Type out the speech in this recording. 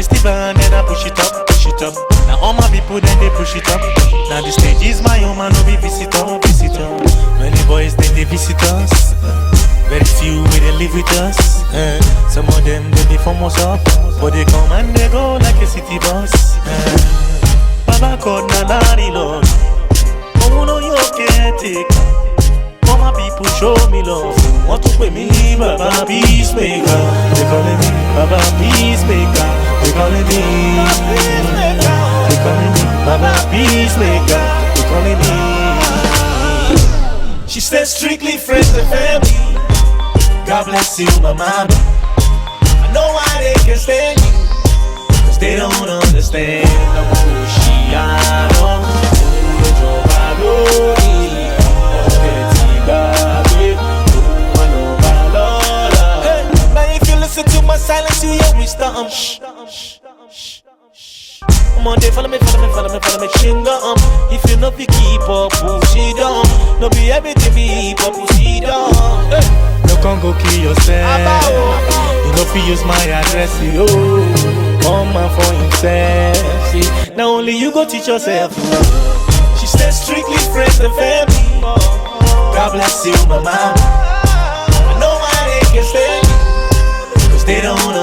festival and then I push it up, push it up. Now all my people then they push it up. Now the stage is my home and no be visitor, visitor. Many boys then they visit us. Very few will they live with us. Some of them they form us up, but they come and they go like a city bus. Baba God na daddy Lord, oh no you can't take. All my people show me love. Want to pay me Baba Peacemaker. They calling me Baba Peacemaker. They calling me. They calling me Baba Peacemaker. They calling me. She said strictly friends and family. God bless you, my mama. I know why they can stand you, cause they don't understand. Hey, now if you listen to my silence, you hear me stomp. Come on, follow me, chinga. If you know if you keep up, push it down. No be everything be up, push it down. No can go kill yourself. You know if you use my address, yo. Come on for himself. See, now only you go teach yourself. She said strictly friends and family. God bless you, my mama. I know why they can stand you, cause they don't know.